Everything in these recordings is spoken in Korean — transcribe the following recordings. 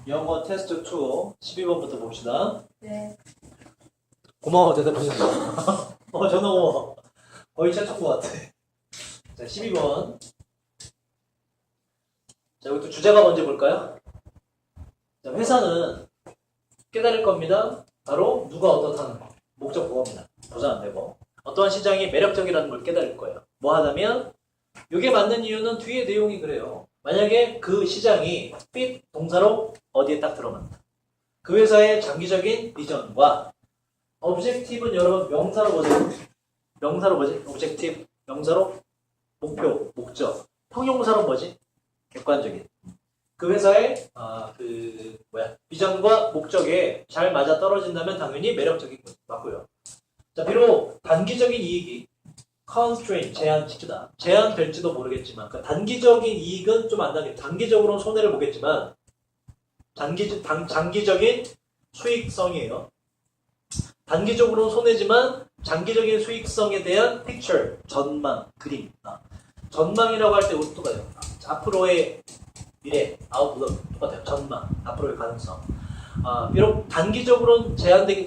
영어 테스트 2 12번부터 봅시다. 네. 고마워 대답해줘서. 전화 고마워. 거의 최초인 것 같아. 자 12번. 자 이것도 주제가 먼저 볼까요? 자, 회사는 깨달을 겁니다. 바로 누가 어떻다는 목적 보고입니다. 보상 안 되고. 어떠한 시장이 매력적이라는 걸 깨달을 거예요. 뭐 하다면 이게 맞는 이유는 뒤에 내용이 그래요. 만약에 그 시장이 fit 동사로 어디에 딱 들어간다. 그 회사의 장기적인 비전과 objective는 여러분 명사로 보세요. 명사로 뭐지? objective 명사로 목표, 목적. 형용사로 뭐지? 객관적인. 그 회사의 비전과 목적에 잘 맞아 떨어진다면 당연히 매력적인 거 맞고요. 자, 비록 단기적인 이익이 constraint 제한시키다. 제한될지도 모르겠지만 그러니까 단기적인 이익은 좀 안 나게 단기적으로는 손해를 보겠지만 장기적인 수익성이에요. 단기적으로는 손해지만 장기적인 수익성에 대한 picture, 전망, 그림. 전망이라고 할 때 이것도 가요. 앞으로의 미래, outlook 똑같아요. 전망, 앞으로의 가능성. 비록 단기적으로는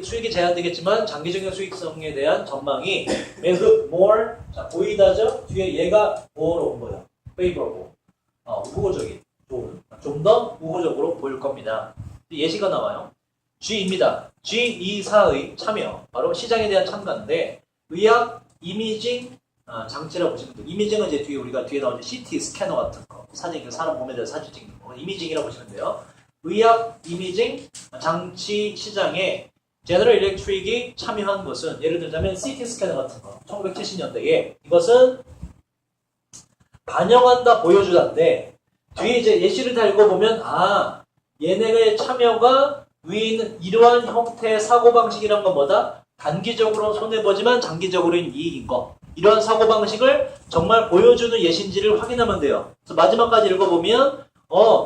수익이 제한되겠지만 장기적인 수익성에 대한 전망이 may look more, 자, 보이다죠? 뒤에 얘가 뭐로 온 거예요? favorable, 우호적인, 좀 더 우호적으로 보일 겁니다. 예시가 나와요. G입니다. G24의 참여, 바로 시장에 대한 참가인데 의학 이미징 장치라고 보시면 돼요. 이미징은 이제 우리가 뒤에 나오는 CT 스캐너 같은 거, 사람 몸에 대해서 사진 찍는 거, 이미징이라고 보시면 돼요. 의학 이미징 장치 시장에 제너럴 일렉트릭이 참여한 것은 예를 들자면 CT 스캐너 같은 거 1970년대에 이것은 반영한다 보여주다인데 뒤에 이제 예시를 다 읽어보면 얘네의 참여가 위에 있는 이러한 형태의 사고방식이란 건 뭐다? 단기적으로 손해보지만 장기적으로는 이익인 거. 이러한 사고방식을 정말 보여주는 예시인지를 확인하면 돼요. 그래서 마지막까지 읽어보면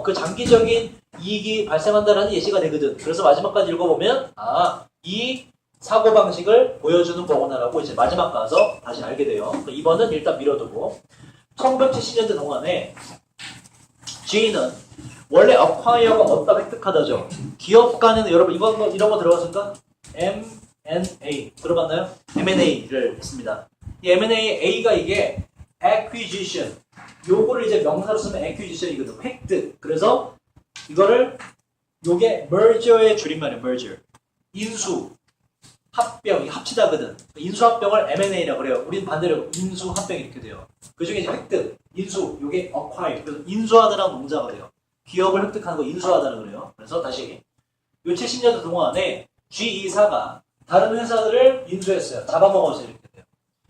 그 장기적인 이익이 발생한다는 예시가 되거든. 그래서 마지막까지 읽어보면 이 사고방식을 보여주는 거구나라고 이제 마지막 가서 다시 알게 돼요. 2번은 일단 밀어두고 1970년대 동안에 G는 원래 acquire가 얻다 획득하다죠. 기업 간에는 여러분 이런 거 들어봤을까? M&A 들어봤나요? M&A를 했습니다. 이 M&A A가 이게 acquisition 요거를 이제 명사로 쓰면 acquisition이거든. 획득. 그래서 요게 merger의 줄임말이에요. merger. 인수, 합병, 합치다거든. 인수 합병을 M&A라고 그래요. 우린 반대로 인수 합병 이렇게 돼요. 그 중에 이제 획득, 인수, 요게 acquire. 그래서 인수하다라는 동사가 돼요. 기업을 획득하는 거 인수하다는 그래요. 그래서 다시 요 70년대 동안에 G24가 다른 회사들을 인수했어요. 잡아먹어서 이렇게 돼요.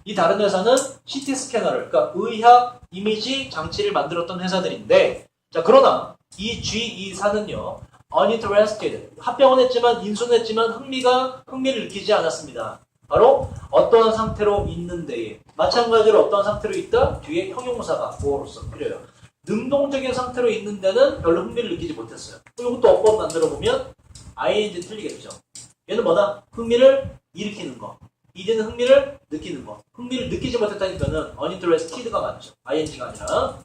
이 다른 회사는 CT 스캐너를, 그러니까 의학 이미지 장치를 만들었던 회사들인데, 자, 그러나 이 G24는요, uninterested, 합병은 했지만, 인수는 했지만, 흥미를 느끼지 않았습니다. 바로, 어떠한 상태로 있는데, 마찬가지로 어떠한 상태로 있다? 뒤에 형용사가 보어로서 필요해요. 능동적인 상태로 있는 데는 별로 흥미를 느끼지 못했어요. 이것도 어법 만들어보면, ing 틀리겠죠. 얘는 뭐다? 흥미를 일으키는 거. 이제는 흥미를 느끼는 거. 흥미를 느끼지 못했다니까는 uninterested가 맞죠. ing가 아니라.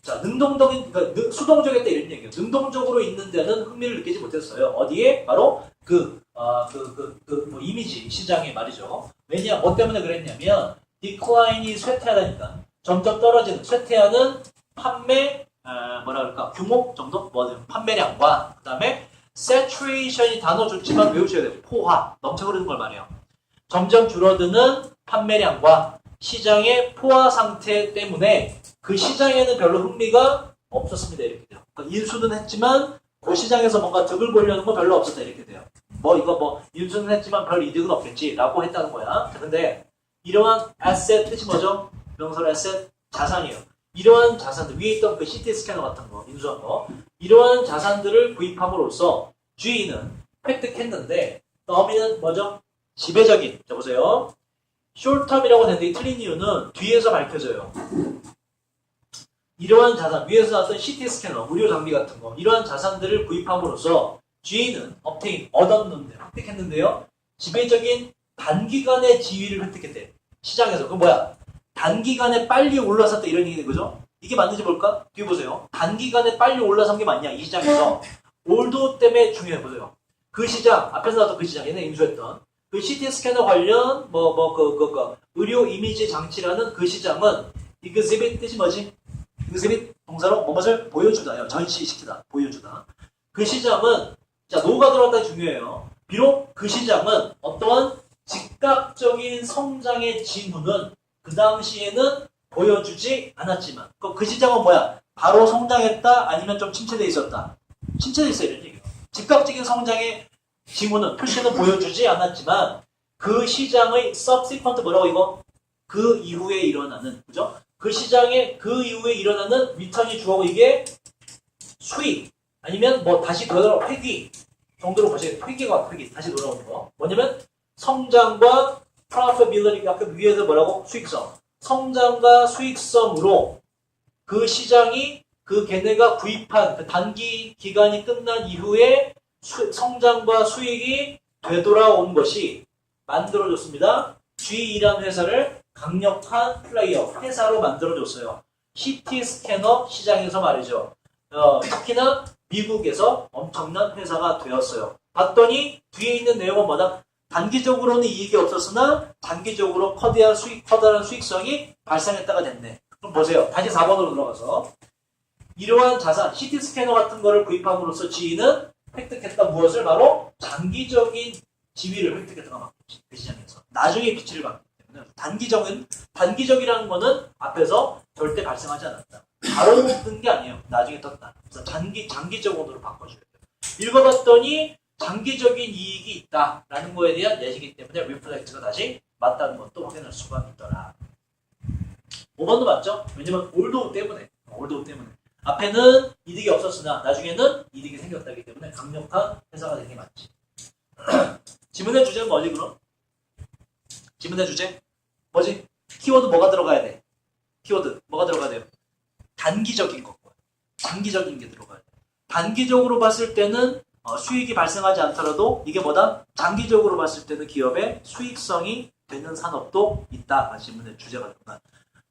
자, 그러니까 수동적이었다 이런 얘기예요. 능동적으로 있는 데는 흥미를 느끼지 못했어요. 어디에? 바로 이미지 시장에 말이죠. 왜냐? 뭐 때문에 그랬냐면 decline이 쇠퇴하다니까. 점점 떨어지는 쇠퇴하는 판매 규모 정도? 판매량과 그다음에 saturation이 단어 좋지만 외우셔야 돼요. 포화, 넘쳐 흐르는 걸 말해요. 점점 줄어드는 판매량과 시장의 포화 상태 때문에 그 시장에는 별로 흥미가 없었습니다. 이렇게 돼요. 그러니까 인수는 했지만 그 시장에서 뭔가 득을 보려는 건 별로 없었다. 이렇게 돼요. 인수는 했지만 별 이득은 없겠지 라고 했다는 거야. 근데 이러한 asset 뜻이 뭐죠? 명사로 asset, 자산이에요. 이러한 자산들, 위에 있던 그 CT 스캐너 같은 거, 인수한 거, 이러한 자산들을 구입함으로써 G는 획득했는데, 너미는 뭐죠? 지배적인, 자 보세요. short-term이라고 되는데 틀린 이유는 뒤에서 밝혀져요. 이러한 자산, 위에서 나왔던 CT 스캐너, 무료 장비 같은 거, 이러한 자산들을 구입함으로써 G는 얻었는데, 획득했는데요. 지배적인 단기간의 지위를 획득했대. 시장에서. 그건 뭐야? 단기간에 빨리 올라섰다 이런 얘기는 거죠? 이게 맞는지 볼까? 뒤에 보세요. 단기간에 빨리 올라선 게 맞냐? 이 시장에서. 올도 때문에 중요해 보세요. 그 시장, 앞에서 나왔던 그 시장, 얘네 인수했던 그 CT 스캐너 관련 의료 이미지 장치라는 그 시장은 exhibit 뜻이 뭐지? exhibit 동사로 뭐뭇을 보여주다요. 전시시키다, 보여주다. 그 시장은 자 노가 들어갔다 중요해요. 비록 그 시장은 어떠한 즉각적인 성장의 징후는 그 당시에는 보여주지 않았지만 그 시장은 뭐야? 바로 성장했다 아니면 좀 침체돼 있었다. 침체돼 있어야 되는 얘기예요. 즉각적인 성장의 징후는 표시는 보여주지 않았지만 그 시장의 subsequent 뭐라고 이거? 그 이후에 일어나는 그죠? 그 시장의 그 이후에 일어나는 리턴이 주어고 이게 수익 아니면 뭐 다시 돌아오는 회귀 정도로 보시면 회귀가 다시 돌아오는 거 뭐냐면 성장과 profitability 아까 위에서 뭐라고? 수익성 성장과 수익성으로 그 시장이 그 걔네가 구입한 그 단기 기간이 끝난 이후에 성장과 수익이 되돌아온 것이 만들어졌습니다. G이라는 회사를 강력한 플레이어, 회사로 만들어줬어요. CT 스캐너 시장에서 말이죠. 특히나 미국에서 엄청난 회사가 되었어요. 봤더니 뒤에 있는 내용은 뭐다? 단기적으로는 이익이 없었으나 단기적으로 커다란 수익성이 발생했다가 됐네. 그럼 보세요. 다시 4번으로 들어가서 이러한 자산, CT 스캐너 같은 거를 구입함으로써 G는 획득했던 무엇을 바로 장기적인 지위를 획득했다가 맞겠지. 그 시장에서. 나중에 빛을 받기 때문에 단기적이라는 거는 앞에서 절대 발생하지 않았다. 바로 뜬 게 아니에요. 나중에 떴다. 그래서 장기적으로 바꿔줘야 돼요. 읽어봤더니 장기적인 이익이 있다라는 거에 대한 예시이기 때문에 리플렉트가 다시 맞다는 것도 확인할 수가 있더라. 5번도 맞죠? 왜냐면 올도우 때문에. 앞에는 이득이 없었으나 나중에는 이득이 생겼다기 때문에 강력한 회사가 되는 게 맞지. 지문의 주제는 뭐지 그럼? 지문의 주제? 뭐지? 키워드 뭐가 들어가야 돼? 키워드 뭐가 들어가야 돼요? 단기적인 것과 장기적인 게 들어가야 돼. 단기적으로 봤을 때는 수익이 발생하지 않더라도 이게 뭐다? 장기적으로 봤을 때는 기업의 수익성이 되는 산업도 있다. 지문의 주제가 들어가.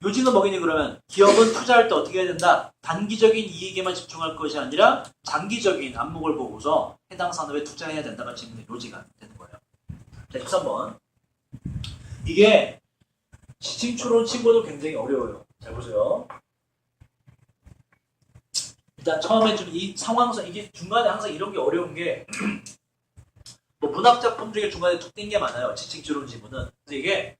요지는 뭐겠니 그러면? 기업은 투자할 때 어떻게 해야 된다? 단기적인 이익에만 집중할 것이 아니라 장기적인 안목을 보고서 해당 산업에 투자해야 된다가 지문의 요지가 되는 거예요. 자, 13번. 이게 지칭추론 친구도 굉장히 어려워요. 잘 보세요. 일단 처음에 좀 이 상황상 이게 중간에 항상 이런 게 어려운 게 뭐 문학작품 중에 중간에 툭 띈 게 많아요. 지칭추론 지문은. 근데 이게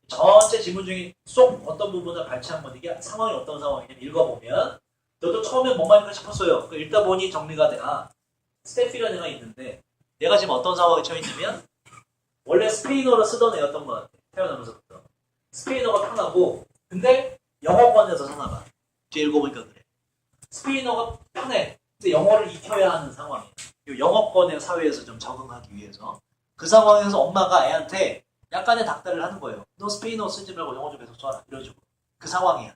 전체 지문 중에 쏙 어떤 부분을 발췌한 이게 상황이 어떤 상황이냐면 읽어보면 너도 처음에 뭔 말인가 싶었어요. 읽다 보니 정리가 돼. 스테피라는 애가 있는데 내가 지금 어떤 상황에 처해 있냐면 원래 스페인어로 쓰던 애였던 것 같아. 태어나면서부터. 스페인어가 편하고 근데 영어권에서 사나 봐. 뒤에 읽어보니까 그래. 스페인어가 편해. 근데 영어를 익혀야 하는 상황이야. 영어권의 사회에서 좀 적응하기 위해서. 그 상황에서 엄마가 애한테 약간의 닥달을 하는 거예요. 너 스페인어 쓰지 말고 영어 좀 계속 써라. 이러죠. 그 상황이야.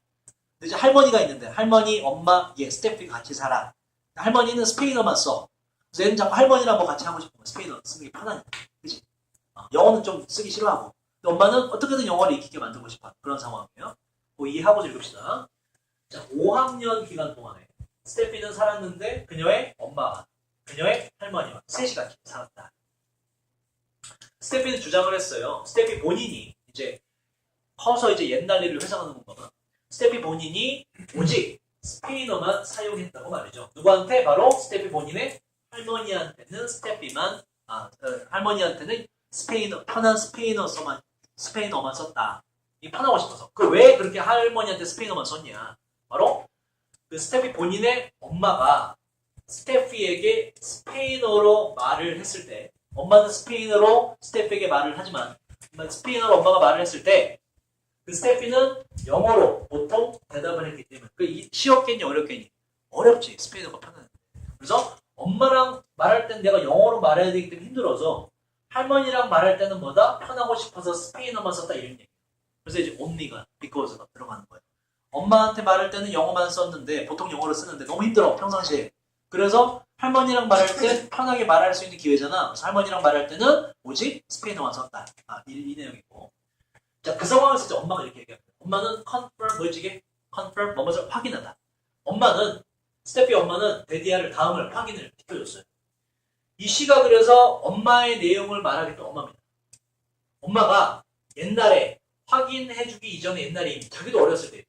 근데 이제 할머니가 있는데 할머니, 엄마, 얘, 스태프가 같이 살아. 할머니는 스페인어만 써. 그래서 얘는 자꾸 할머니랑 뭐 같이 하고 싶으면 스페인어 쓰는 게 편하니까. 그치? 영어는 좀 쓰기 싫어하고. 근데 엄마는 어떻게든 영어를 익히게 만들고 싶어. 그런 상황이에요. 뭐 이해하고 읽읍시다. 자, 5학년 기간 동안에 스태피는 살았는데 그녀의 엄마와 그녀의 할머니와 셋이 같이 살았다. 스태피는 주장을 했어요. 스태피 본인이 이제 커서 이제 옛날 일을 회상하는 건가. 스태피 본인이 오직 스페인어만 사용했다고 말이죠. 누구한테? 바로 스태피 본인의 할머니한테는 할머니한테는 편한 스페인어만 썼다. 이 편하고 싶어서. 그 왜 그렇게 할머니한테 스페인어만 썼냐? 바로 그 스태피 본인의 엄마가 스태피에게 스페인어로 말을 했을 때 엄마는 스페인어로 스태피에게 말을 하지만 스페인어로 엄마가 말을 했을 때 그 스태피는 영어로 보통 대답을 했기 때문에 그 쉬웠겠니 어렵겠니? 어렵지. 스페인어가 편한데. 그래서 엄마랑 말할 땐 내가 영어로 말해야 되기 때문에 힘들어서 할머니랑 말할 때는 뭐다? 편하고 싶어서 스페인어만 썼다 이런 얘기예요. 그래서 이제 only가 because가 들어가는 거예요. 엄마한테 말할 때는 영어만 썼는데 보통 영어를 쓰는데 너무 힘들어 평상시에. 그래서 할머니랑 말할 때 편하게 말할 수 있는 기회잖아. 그래서 할머니랑 말할 때는 오직 스페인어만 썼다. 이 내용이고. 자, 그 상황에서 이제 엄마가 이렇게 얘기합니다. 엄마는 confirm 뭐지 이게? confirm 뭐뭐를 확인하다. 엄마는 스테피 엄마는 데디아를 다음을 확인을 시켜줬어요. 이 시가 그래서 엄마의 내용을 말하겠다 엄마입니다. 엄마가 옛날에 확인해주기 이전에 옛날에 자기도 어렸을 때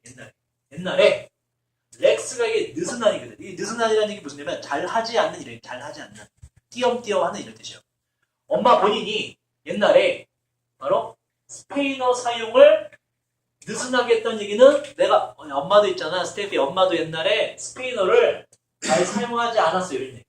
옛날에 렉스가 이게 느슨한이거든. 이 느슨한이라는 얘기 무슨 얘기냐면 잘하지 않는 일을 잘하지 않는 띄엄띄엄 하는 이런 뜻이에요. 엄마 본인이 옛날에 바로 스페인어 사용을 느슨하게 했던 얘기는 내가 엄마도 있잖아. 스테피 엄마도 옛날에 스페인어를 잘 사용하지 않았어요. 이런 얘기.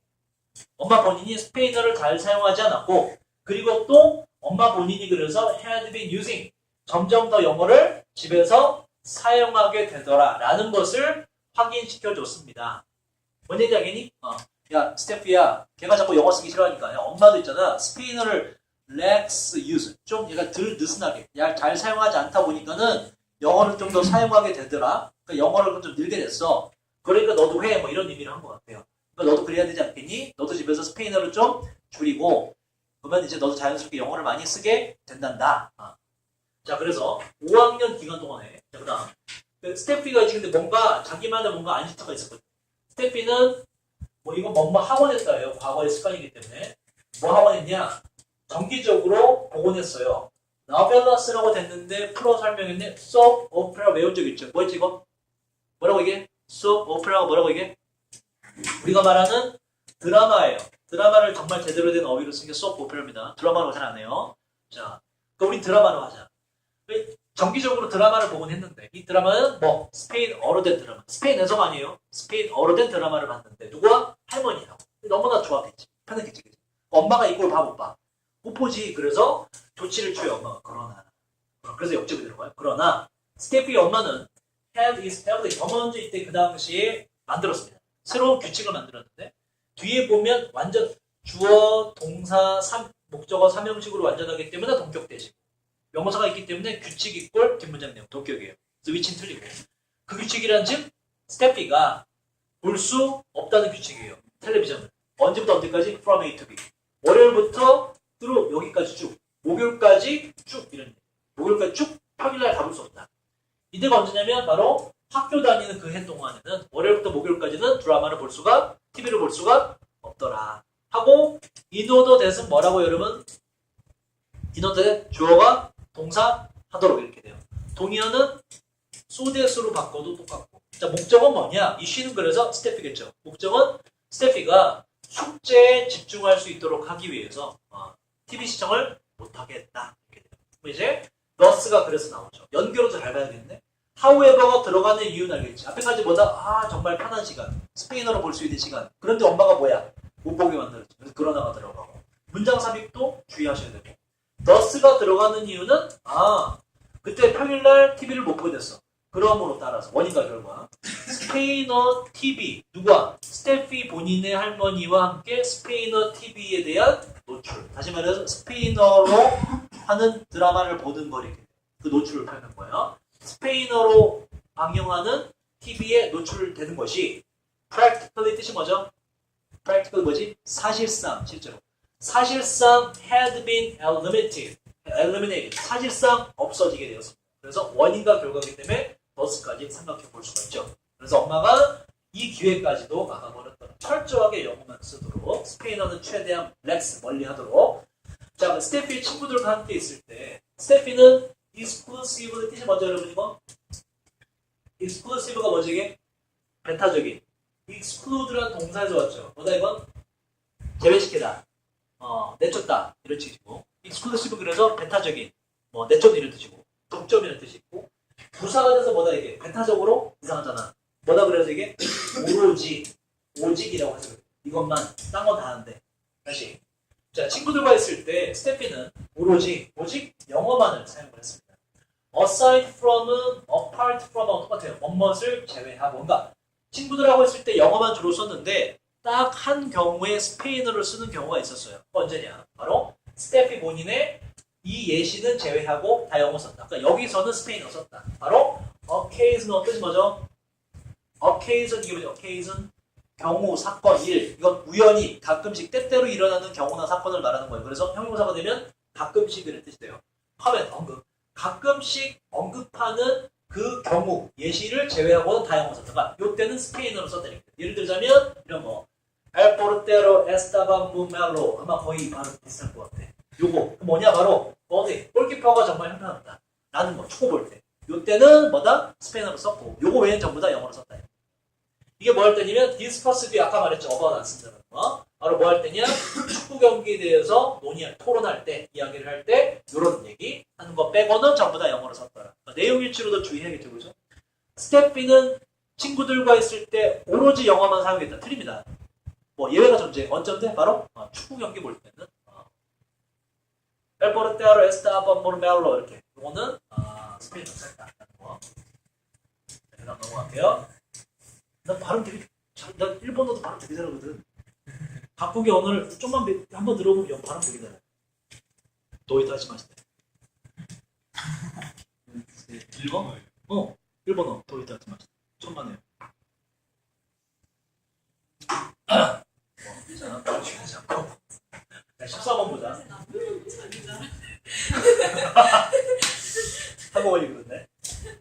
엄마 본인이 스페인어를 잘 사용하지 않았고 그리고 또 엄마 본인이 그래서 had been using 점점 더 영어를 집에서 사용하게 되더라 라는 것을 확인시켜 줬습니다. 뭔 얘기 하겠니? 야 스테피야 걔가 자꾸 영어 쓰기 싫어하니까 야, 엄마도 있잖아. 스페인어를 less use 좀 얘가 덜 느슨하게 잘 사용하지 않다 보니까는 영어를 좀 더 사용하게 되더라. 그러니까 영어를 좀 늘게 됐어. 그러니까 너도 해. 뭐 이런 의미를 한 것 같아요. 그러니까 너도 그래야 되지 않겠니? 너도 집에서 스페인어를 좀 줄이고 그러면 이제 너도 자연스럽게 영어를 많이 쓰게 된단다. 자 그래서 5학년 기간 동안에 자 그다음 스테피가 지금 뭔가 자기만의 뭔가 안시타가 있었거든요. 스테피는 뭐 이거 뭔가 학원했다 해요. 과거의 습관이기 때문에 뭐 학원했냐? 정기적으로 복원했어요. 나벨라스라고 됐는데 프로 설명했네. 소프 오페라 외운 적 있죠? 뭐였지 이거? 뭐라고 이게? 소프 오페라가 뭐라고 이게? 우리가 말하는 드라마예요. 드라마를 정말 제대로 된 어휘로 쓴 게 소프 오페라입니다. 드라마로 잘 안 해요. 자, 그럼 우리 드라마로 하자. 정기적으로 드라마를 복원했는데 이 드라마는 뭐 스페인어로 된 드라마. 스페인에서가 아니에요. 스페인어로 된 드라마를 봤는데 누구와? 할머니하고. 너무나 좋았겠지. 편했겠지. 그치? 엄마가 이걸 봐 못 봐. 못 보지. 그래서 조치를 취해 엄마가. 그래서 역적이 들어가요. 그러나 스테피의 엄마는 had is elderly. 더 먼저 이때 그 당시에 만들었습니다. 새로운 규칙을 만들었는데 뒤에 보면 완전 주어, 동사, 목적어, 삼형식으로 완전하기 때문에 동격대식. 명사가 있기 때문에 규칙 이꼴 뒷문장 내용 동격이에요. 그래서 위치는 틀리고 그 규칙이란 즉 스테피가 볼 수 없다는 규칙이에요. 텔레비전을. 언제부터 언제까지? From A to B. 월요일부터 through 여기까지 쭉. 목요일까지 쭉 이런 목요일까지 쭉 평일날 가볼 수 없다. 이때가 언제냐면 바로 학교 다니는 그 해 동안에는 월요일부터 목요일까지는 드라마를 볼 수가 TV를 볼 수가 없더라. 하고 인오더 대은 뭐라고 여러분? 인오더 대 주어가 동사 하도록 이렇게 돼요. 동의어는 소대수로 바꿔도 똑같고. 자 목적은 뭐냐? 이 쉬는 그래서 스테피겠죠. 목적은 스테피가 숙제에 집중할 수 있도록 하기 위해서 TV 시청을 못하게 했다. 이렇게 돼요. 그럼 이제 thus가 그래서 나오죠. 연결도 잘 봐야겠네. however가 들어가는 이유는 알겠지. 앞에까지보다 정말 편한 시간. 스페인어로 볼 수 있는 시간. 그런데 엄마가 뭐야? 못 보게 만들었죠. 그래서 그러나가 들어가고. 문장 삽입도 주의하셔야 되고. thus가 들어가는 이유는 그때 평일날 TV를 못 보게 됐어. 그러므로 따라서 원인과 결과 스페인어 TV 누구와? 스테피 본인의 할머니와 함께 스페인어 TV에 대한 노출. 다시 말해서 스페인어로 하는 드라마를 보는 거리. 그 노출을 표현한 거예요. 스페인어로 방영하는 TV에 노출되는 것이 practically 뜻이 뭐죠? practical 뭐지? 사실상 실제로 사실상 had been eliminated 사실상 없어지게 되었습니다. 그래서 원인과 결과이기 때문에 thus까지 생각해 볼 수가 있죠. 그래서 엄마가 이 기회까지도 막아버렸더라. 철저하게 영어만 쓰도록 스페인어는 최대한 렉스 멀리 하도록. 자, 스테피의 친구들과 함께 있을 때 스테피는 exclusive의 뜻이 뭐죠 여러분 이거? exclusive가 뭐지 이게? 배타적인. exclude란 동사에서 왔죠. 뭐다 이건? 제외시키다. 내쫓다. 이런 뜻이고. exclusive 그래서 배타적인. 내쫓는 이런 뜻이고. 독점이라는 뜻이 있고. 부사가 돼서 뭐다 이게? 배타적으로 이상하잖아. 뭐다 그래서 이게? 오직이라고 해서 이것만 딴 건 다 하는데. 다시. 자, 친구들과 있을 때 스테피는 오직 영어만을 사용을 했습니다. aside from은 apart from하고 똑같아요. 뭐뭇을 제외하고 뭔가 친구들하고 있을 때 영어만 주로 썼는데 딱 한 경우에 스페인어를 쓰는 경우가 있었어요. 언제냐? 바로 스테피 본인의 이 예시는 제외하고 다 영어 썼다. 그러니까 여기서는 스페인어 썼다. 바로 occasion 뜻이 뭐죠? occasion 이게 뭐죠? occasion 경우, 사건, 일. 이건 우연히 가끔씩 때때로 일어나는 경우나 사건을 말하는 거예요. 그래서 형용사가 되면 가끔씩 이런 뜻이 돼요. comment, 언급. 가끔씩 언급하는 그 경우 예시를 제외하고는 다 영어 썼다가 요때는 스페인어로 썼다니까. 예를 들자면 이런 거 El portero estaba muy malo. 아마 거의 발음 비슷할 것 같아. 요거 뭐냐 바로 어디 골키퍼가 정말 형편없다 라는 거 축구 볼 때. 요때는 뭐다? 스페인어로 썼고 요거 외에는 전부 다 영어로 썼다. 이게 뭐 할 때냐면 디스커스도 아까 말했죠. 어바웃 안 쓴다는 거. 바로 뭐 할 때냐? 축구 경기에 대해서 토론할 때, 이야기를 할 때 이런 얘기 하는 거 빼고는 전부 다 영어로 썼더라. 내용 일치로도 주의해야겠죠. 그죠? 스텝 B는 친구들과 있을 때 오로지 영어만 사용했다. 틀립니다. 뭐 예외가 존재. 언제인데? 바로 축구 경기 볼 때는 El portero estaba muy malo 이렇게. 이거는 스페인어로 썼다는 거. 그다음 넘어갈게요. 난 발음 되게 난 일본어도 발음 되게 잘하거든. 각국의 언어를 좀만 한번 들어보면 발음 되게 잘해. 도이도 하지 마시네. 일본어? 일본어 도이도 하지 마시네. 천만에요. 자, 쉬지 않고. 14번 보자. 한국어이 그렇네.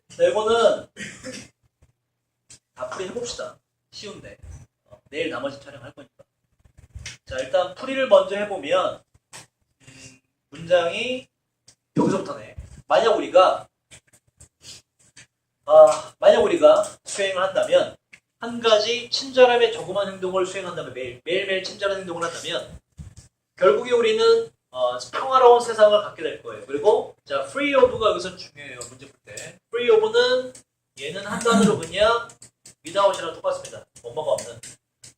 자, 이거는 다 풀이 해봅시다. 쉬운데. 내일 나머지 촬영할 거니까. 자, 일단 풀이를 먼저 해보면 문장이 여기서부터네. 만약 우리가 수행을 한다면 한 가지 친절함의 조그만 행동을 수행한다면 매일매일 친절한 행동을 한다면 결국에 우리는 평화로운 세상을 갖게 될 거예요. 그리고 자, free of가 여기서 중요해요. 문제 풀 때. free of는 얘는 한 단어로 그냥 without이랑 똑같습니다.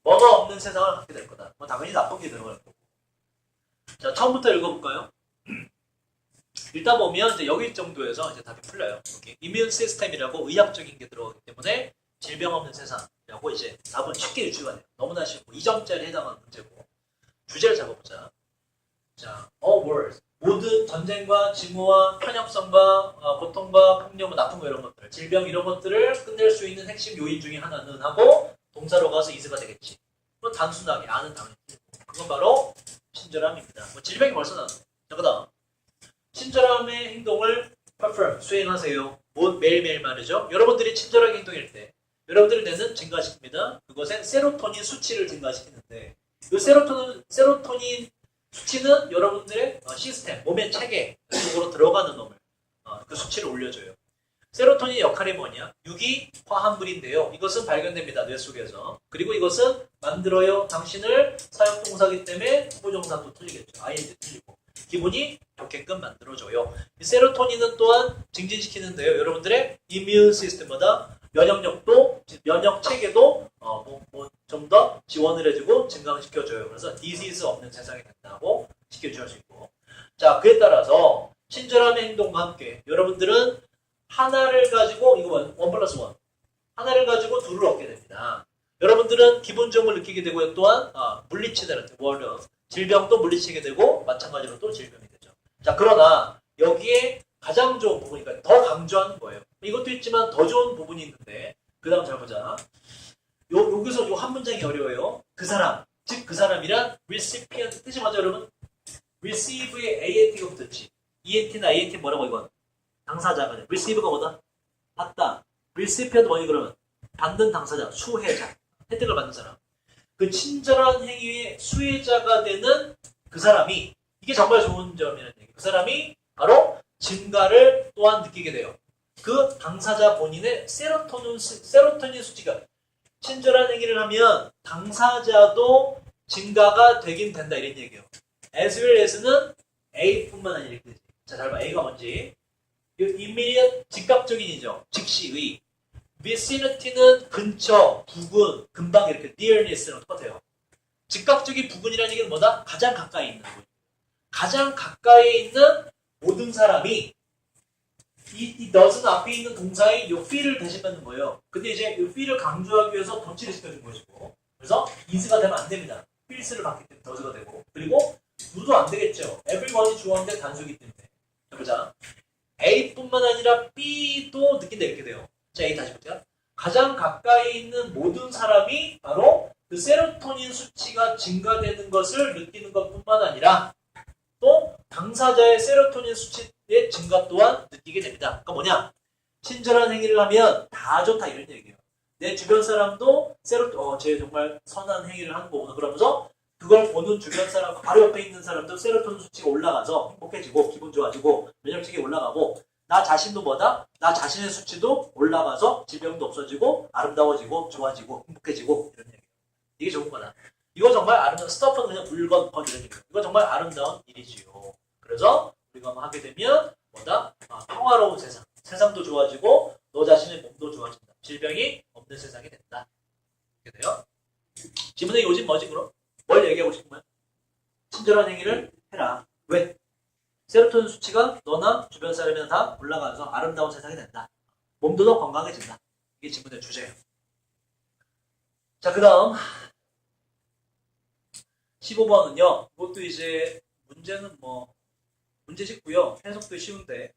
뭐가 없는 세상을 갖게 될 거다. 뭐 당연히 나쁜 게 들어갈 거고. 자, 처음부터 읽어볼까요? 일단 보면 이제 여기 정도에서 이제 답이 풀려요. 여기 이뮨 시스템이라고 의학적인 게 들어가기 때문에 질병 없는 세상이라고 이제 답은 쉽게 유추가 돼요. 너무나 쉽고 2점짜리 해당하는 문제고. 주제를 잡아보자. 자, all words. 모든 전쟁과 징후와 편협성과 고통과 폭력, 나쁜 거 이런 것들, 질병 이런 것들을 끝낼 수 있는 핵심 요인 중에 하나는 하고 동사로 가서 is가 되겠지. 그건 단순하게 아는 당연히 그건 바로 친절함입니다. 뭐 질병이 벌써 나왔네. 자, 그다음 친절함의 행동을 perform, 수행하세요. 뭐 매일매일 말이죠. 여러분들이 친절하게 행동할 때 여러분들의 뇌는 증가시킵니다. 그것은 세로토닌 수치를 증가시키는데 이 세로토닌 수치는 여러분들의 시스템, 몸의 체계 속으로 들어가는 놈을 그 수치를 올려줘요. 세로토닌의 역할이 뭐냐? 유기화합물인데요. 이것은 발견됩니다. 뇌 속에서. 그리고 이것은 만들어요. 당신을 사역동사기 때문에 후보정사도 틀리겠죠. ING 틀리고. 기분이 좋게끔 만들어줘요. 이 세로토닌은 또한 증진시키는데요. 여러분들의 이뮨 시스템보다 면역력도, 면역 체계도 좀 더 지원을 해주고 증강시켜줘요. 그래서 디시즈 없는 세상이 된다고 시켜줄 수 있고. 자, 그에 따라서 친절함의 행동과 함께 여러분들은 하나를 가지고 이거 1+1 하나를 가지고 둘을 얻게 됩니다. 여러분들은 기분 좋음을 느끼게 되고요. 또한 물리치다는 워드 질병도 물리치게 되고 마찬가지로 또 질병이 되죠. 자, 그러나 여기에 가장 좋은 부분이니까 더 강조하는 거예요. 이것도 있지만 더 좋은 부분이 있는데 그 다음 잘 보자. 여기서 요 한 문장이 어려워요. 그 사람, 즉 그 사람이란 recipient 뜻이 맞죠 여러분? receive의 ANT가 붙었지. ENT나 ANT 뭐라고 이건? 당사자가 돼. receive가 뭐다? 받다. recipient 뭐니 그러면? 받는 당사자, 수혜자. 혜택을 받는 사람. 그 친절한 행위의 수혜자가 되는 그 사람이 이게 정말 좋은 점이라는 얘기. 그 사람이 바로 증가를 또한 느끼게 돼요. 그 당사자 본인의 세로토닌 수치가 친절한 행위를 하면 당사자도 증가가 되긴 된다 이런 얘기예요. as well as는 A뿐만 아니라 이렇게 되지. 자, 잘 봐. A가 뭔지. immediate 즉각적인이죠. 즉시의. vicinity는 근처, 부근, 금방 이렇게 nearness랑 똑같아요. 즉각적인 부근이라는 얘기는 뭐다? 가장 가까이 있는 거죠. 가장 가까이 있는 모든 사람이 이 doesn't 앞에 있는 동사의 이 feel을 대신 받는 거예요. 근데 이제 이 feel을 강조하기 위해서 덧칠을 시켜준 것이고 그래서 is가 되면 안 됩니다. feels를 받기 때문에 does가 되고 그리고 do도 안 되겠죠. everyone이 주어인데 단수기 때문에. 보자. A뿐만 아니라 B도 느낀다 이렇게 돼요. 자, A 다시 볼게요. 가장 가까이 있는 모든 사람이 바로 그 세로토닌 수치가 증가되는 것을 느끼는 것뿐만 아니라 또 당사자의 세로토닌 수치의 증가 또한 느끼게 됩니다. 그러니까 뭐냐? 친절한 행위를 하면 다 좋다 이런 얘기예요. 내 주변 사람도 쟤 정말 선한 행위를 하는 거구나 그러면서 그걸 보는 주변 사람, 바로 옆에 있는 사람도 세로토닌 수치가 올라가서 행복해지고 기분 좋아지고 면역력이 올라가고 나 자신도 뭐다? 나 자신의 수치도 올라가서 질병도 없어지고 아름다워지고 좋아지고 행복해지고 이런 얘기예요. 이게 좋은 거다. 이거 정말 아름다운 스토프는 그냥 물건 이런 얘기예요. 이거 정말 아름다운 일이지요. 그래서 우리가 뭐 하게 되면 뭐다? 평화로운 세상. 세상도 좋아지고 너 자신의 몸도 좋아진다. 질병이 없는 세상이 된다. 이렇게 돼요. 지문의 요즘 뭐지 그럼? 뭘 얘기하고 싶은 거야? 친절한 행위를 해라. 왜? 세로토닌 수치가 너나 주변 사람이나 다 올라가서 아름다운 세상이 된다. 몸도 더 건강해진다. 이게 지문의 주제예요. 자, 그 다음 15번은요. 이것도 이제 문제는 뭐 문제 쉽고요. 해석도 쉬운데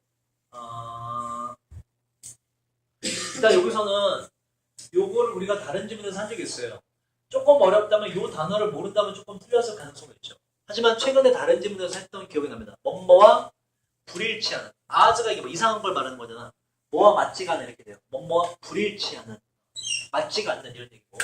일단 여기서는 요거를 우리가 다른 지문에서 한 적이 있어요. 조금 어렵다면 이 단어를 모른다면 조금 틀렸을 가능성이 있죠. 하지만 최근에 다른 지문에서 했던 기억이 납니다. 뭐뭐와 불일치하는. 아즈가 이게 뭐 이상한 걸 말하는 거잖아. 뭐와 맞지가 않는 이렇게 돼요. 뭐뭐와 불일치하는. 맞지가 않는 이런 얘기고.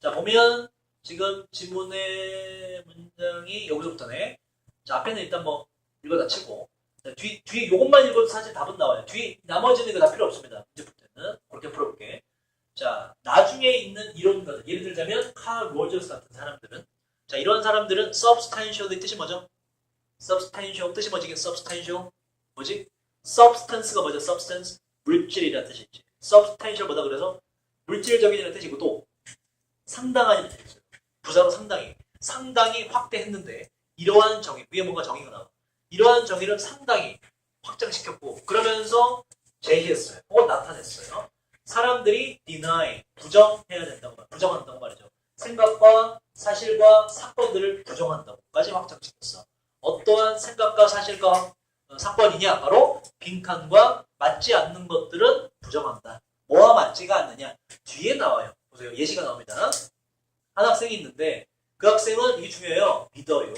자, 보면 지금 지문의 문장이 여기서부터네. 자, 앞에는 일단 뭐 읽어다 치고. 자, 뒤에 요것만 읽어도 사실 답은 나와요. 뒤 나머지는 이거 다 필요 없습니다. 문제 풀 때는. 그렇게 풀어볼게. 자, 나중에 있는 이론가들. 예를 들자면 칼 로저스 같은 사람들은 자, 이런 사람들은 substantial의 뜻이 뭐죠? substantial 뜻이 뭐지? substantial 뭐지? substance가 뭐죠? substance 물질이라는 뜻이지. substantial 뭐다 그래서 물질적인이라는 뜻이고 또 상당한 이라는 뜻이죠. 부사로 상당히 확대했는데 이러한 정의 위에 뭔가 정의가 나와. 이러한 정의를 상당히 확장시켰고 그러면서 제시했어요. 혹은 나타냈어요. 사람들이 deny 부정해야 된다고 부정한다고 말이죠. 생각과 사실과 사건들을 부정한다고까지 확장시켰어. 어떠한 생각과 사실과 사건이냐? 바로 빈칸과 맞지 않는 것들은 부정한다. 뭐와 맞지가 않느냐? 뒤에 나와요. 보세요. 예시가 나옵니다. 한 학생이 있는데 그 학생은 이게 중요해요. 믿어요.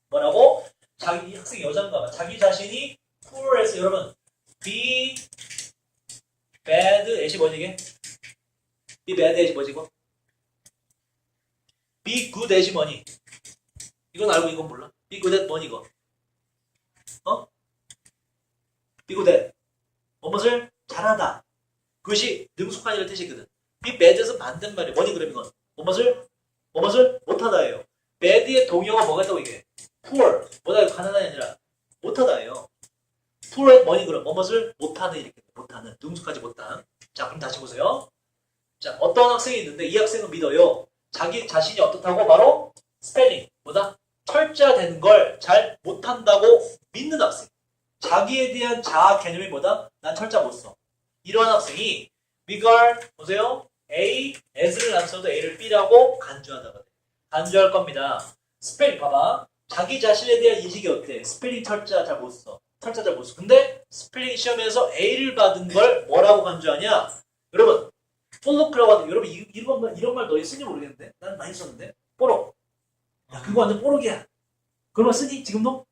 뭐라고? 이 학생이 여자인가 봐. 자기 자신이 poor해서 여러분 be bad 애시 뭐지 이게? be bad 애시 뭐지 이거? be good at money. 이건 알고 이건 몰라? be good at money 이거. be good at. 무엇을 잘하다. 그것이 능숙한이라는 뜻이거든. be bad에서 반대말이야. 뭐니 그럼 이건? 무엇을 못하다예요. bad의 동의어가 뭐가 있다고 이게? poor. 뭐다 가난한이 아니라 못하다예요. poor at money 그럼 무엇을 못하는 이렇게 못하는 능숙하지 못한. 자 그럼 다시 보세요. 자 어떤 학생이 있는데 이 학생은 믿어요. 자기 자신이 어떻다고? 바로 스펠링 뭐다? 철자되는 걸 잘 못한다고 믿는 학생. 자기에 대한 자아 개념이 뭐다? 난 철자 못 써. 이러한 학생이 regard 보세요. A, as를 안 써도 A를 B라고 간주하다가 돼. 간주할 겁니다. 스펠링 봐봐. 자기 자신에 대한 인식이 어때? 스펠링 철자 잘 못 써. 철자 잘 못 써. 근데 스펠링 시험에서 A를 받은 걸 뭐라고 간주하냐? 여러분 폴로크라고 하는 여러분 이런 말 너희 쓰니 모르겠는데 난 많이 썼는데 뽀록. 야 그거 완전 뽀록이야. 그런 거 쓰니 지금도?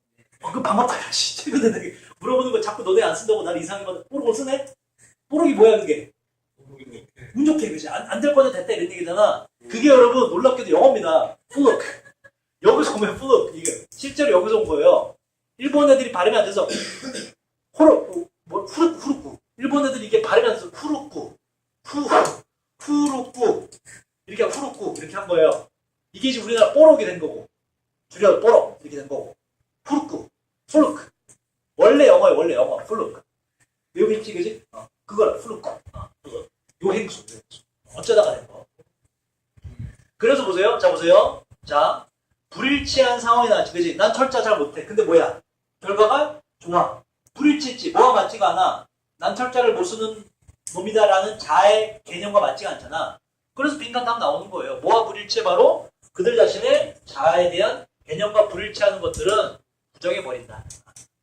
그 반갑다. 야 씨. 최근에 물어보는 거 자꾸 너네 안 쓴다고 나를 이상하게 받아. 뽀록을 쓰네? 뽀록이 뭐야 그게? 운 좋게 그지? 안 될 거는 됐다 이런 얘기잖아. 그게 여러분 놀랍게도 영어입니다. 플룩. 여기서 오면 플룩. 이게 실제로 여기서 온 거예요. 일본 애들이 발음이 안 돼서 후루꾸. 일본 애들이 이게 발음이 안 돼서 후루꾸 이렇게 후루꾸 이렇게 한 거예요. 이게 지금 우리나라 뽀록이 된 거고 줄여 뽀록 이렇게 된 거고 후루꾸 플룩 원래 영어예요. 원래 영어 플룩 외우겠지 그지? 그거라 플룩 그거 요 행수 어쩌다가 된 거. 그래서 보세요. 자 보세요. 자 불일치한 상황이 나지 그지? 난 철자 잘 못해. 근데 뭐야? 결과가 좋아. 불일치했지. 뭐가 맞지가 않아. 난 철자를 못 쓰는 놈이다라는 자의 개념과 맞지가 않잖아. 그래서 빈칸 답 나오는 거예요. 뭐와 불일치? 바로 그들 자신의 자아에 대한 개념과 불일치하는 것들은 부정해버린다.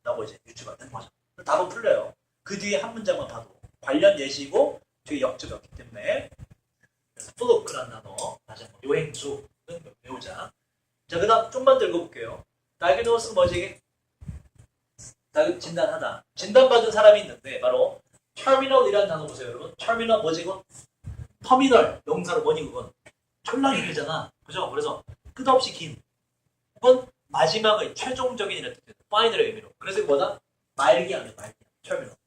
라고 이제 유추가 된 거죠. 답은 풀려요. 그 뒤에 한 문장만 봐도 관련 예시고 뒤에 역주가 없기 때문에 그래서 플루크란 단어 다시 한번 요행수는 배우자. 자 그 다음 좀만 더 읽어볼게요. 다이그노스는 뭐지? 진단하다. 진단받은 사람이 있는데 바로 terminal이라는 단어 보세요, 여러분. terminal 뭐지 이거? 터미널 명사로 뭐니 그건? 졸라 길잖아. 그죠? 그래서 끝없이 긴. 혹은 마지막의 최종적인 이라는 뜻이에요. final의 의미로. 그래서 이거 뭐다? 말기암이에요, 말기암. terminal.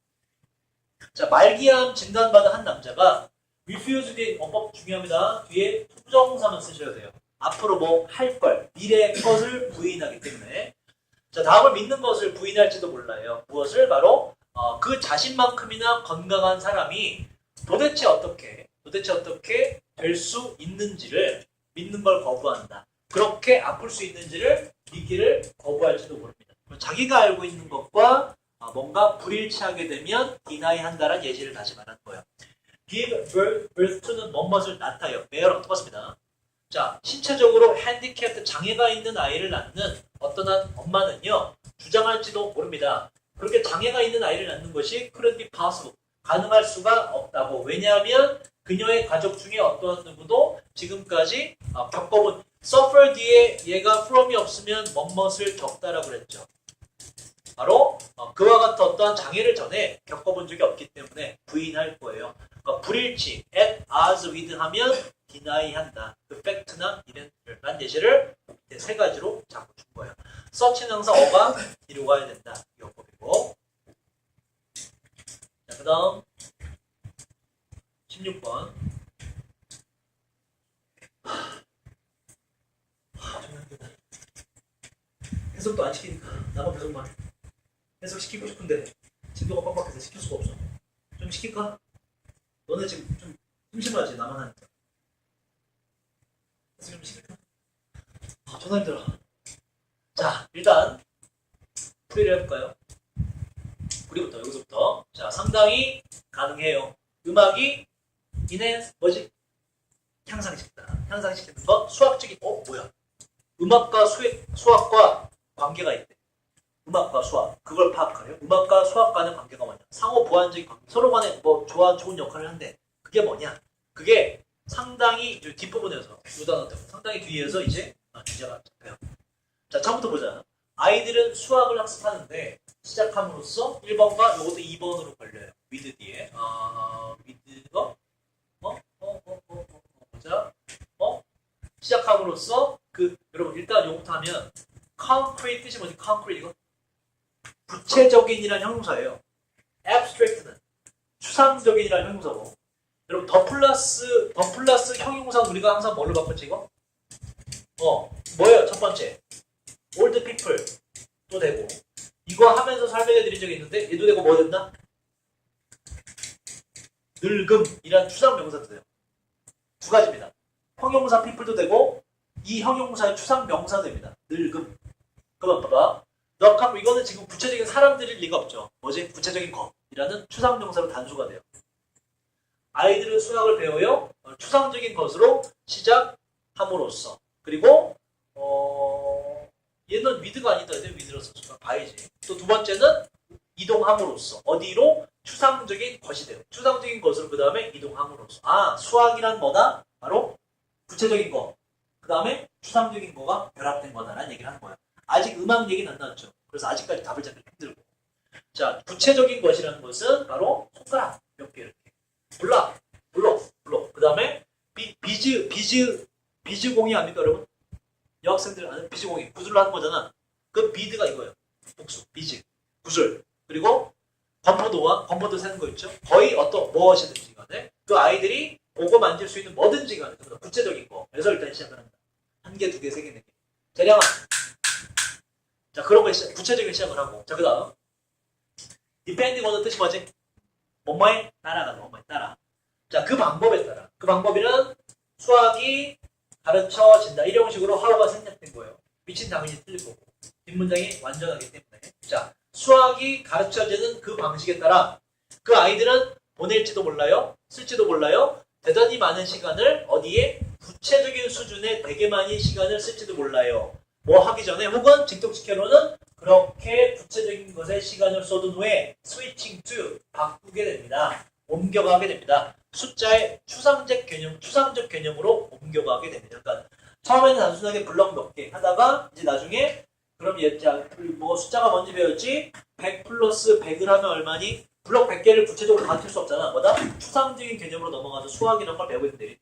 자, 말기암 진단받은 한 남자가 refuse 뒤에 어법 중요합니다. 뒤에 부정사만 쓰셔야 돼요. 앞으로 뭐 할 걸, 미래의 것을 부인하기 때문에. 자, 다음을 믿는 것을 부인할지도 몰라요. 무엇을? 바로 그 자신만큼이나 건강한 사람이 도대체 어떻게 될 수 있는지를 믿는 걸 거부한다. 그렇게 아플 수 있는지를 믿기를 거부할지도 모릅니다. 자기가 알고 있는 것과 뭔가 불일치하게 되면 디나이한다라는 예시를 다시 말하는 거예요. give birth to는 뭐뭇을 낳다요. 매어랑 똑같습니다. 자, 신체적으로 핸디캡트 장애가 있는 아이를 낳는 어떤 한 엄마는요, 주장할지도 모릅니다. 그렇게 장애가 있는 아이를 낳는 것이 couldn't be possible, 가능할 수가 없다고. 왜냐하면 그녀의 가족 중에 어떠한 누구도 지금까지 겪어본 suffer 뒤에 얘가 from이 없으면 뭐뭇을 겪다라고 그랬죠. 바로 그와 같은 어떠한 장애를 전에 겪어본 적이 없기 때문에 부인할 거예요. 그러니까 불일치, at odds with 하면 deny 한다. 그 팩트나 이벤트를 란 예시를 세 가지로 자꾸 준 거예요. 서치는 항상 어가 뒤로 가야 된다. 이 어법이고. 자, 그 다음 16번. 해석도 안 시키니까 나만 계속만 해석 시키고 싶은데 진도가 빡빡해서 시킬 수가 없어. 좀 시킬까? 너네 지금 좀 심심하지? 나만 하니까. 해석 좀 시킬까? 전화 힘들어. 자, 일단 풀이를 해볼까요? 우리부터 여기서부터. 자, 상당히 가능해요. 음악이 뭐지? 향상시키는 것. 수학적인 뭐야? 음악과 수학과 관계가 있대. 음악과 수학. 그걸 파악하래요. 음악과 수학 간의 관계가 뭐냐? 상호 보완적인 관계. 서로 간에 뭐 좋은 역할을 하는데 그게 뭐냐? 그게 상당히 뒷부분에서 상당히 뒤에서 이제 주제가 잡혀요. 자, 처음부터 보자. 아이들은 수학을 학습하는데 시작함으로써 1번과 이것도 2번으로 걸려요. with 뒤에. with가 보자. 시작함으로써 여러분 일단 요거부터 하면 concrete 뜻이 뭐지? concrete 이거 구체적인이라는 형용사예요. abstract는 추상적인이라는 형용사고. 여러분 더 플러스 형용사 우리가 항상 뭘로 바꿨지 이거? 뭐예요? 첫 번째 old people 또 되고, 이거 하면서 설명해 드린 적이 있는데 얘도 되고 뭐 된다? 늙음이란 추상 명사도 돼요. 두 가지입니다. 형용사 people도 되고 이 형용사의 추상 명사도 됩니다. 늙음. 그럼 봐봐. 이거는 지금 구체적인 사람들일 리가 없죠. 뭐지? 구체적인 것이라는 추상 명사로 단수가 돼요. 아이들은 수학을 배워요. 추상적인 것으로 시작함으로써. 그리고 얘는 with가 아니다. with로서 봐야지. 또 두 번째는 이동함으로써. 어디로? 추상적인 것이 돼요. 추상적인 것으로 그 다음에 이동함으로써. 수학이란 뭐다? 바로 구체적인 거. 그 다음에 추상적인 거가 결합된 거다라는 얘기를 하는 거예요. 아직 음악 얘기는 안 나왔죠. 그래서 아직까지 답을 잡기 힘들고. 자, 구체적인 것이라는 것은 바로 손가락 몇 개 이렇게. 블럭. 그 다음에 비즈공이 아닙니까 여러분? 여학생들 아는 비즈공이 구슬로 하는 거잖아. 그 비드가 이거예요. 복수, 비즈, 구슬. 그리고 건포도 세는 거 있죠. 거의 무엇이든지 간에 그 아이들이 보고 만질 수 있는 뭐든지 간에 구체적인 거. 그래서 일단 시작을 합니다. 한 개, 두 개, 세 개, 네 개. 대량아. 자, 그런 거 구체적인 시작을 하고. 자, 그 다음 depending on 뜻이 뭐지? 뭐뭐에 따라가는 뭐뭐에 따라. 자, 그 방법에 따라. 그 방법이란 수학이 가르쳐진다. 이런 식으로 하우가 생략된 거예요. 위치는 당연히 틀릴 거고. 뒷문장이 완전하기 때문에. 자, 수학이 가르쳐지는 그 방식에 따라 그 아이들은 보낼지도 몰라요. 쓸지도 몰라요. 대단히 많은 시간을 어디에? 구체적인 수준의 되게 많이 시간을 쓸지도 몰라요. 뭐 하기 전에 혹은 직독직해로는 그렇게 구체적인 것에 시간을 쏟은 후에 switching to 바꾸게 됩니다. 옮겨가게 됩니다. 숫자의 추상적 개념으로 옮겨가게 됩니다. 그러니까 처음에는 단순하게 블럭 몇 개 하다가 이제 나중에 그럼 숫자가 뭔지 배웠지? 100 플러스 100을 하면 얼마니? 블록 100개를 구체적으로 다 틀 수 없잖아. 뭐다? 추상적인 개념으로 넘어가서 수학이라는 걸 배우게 된다.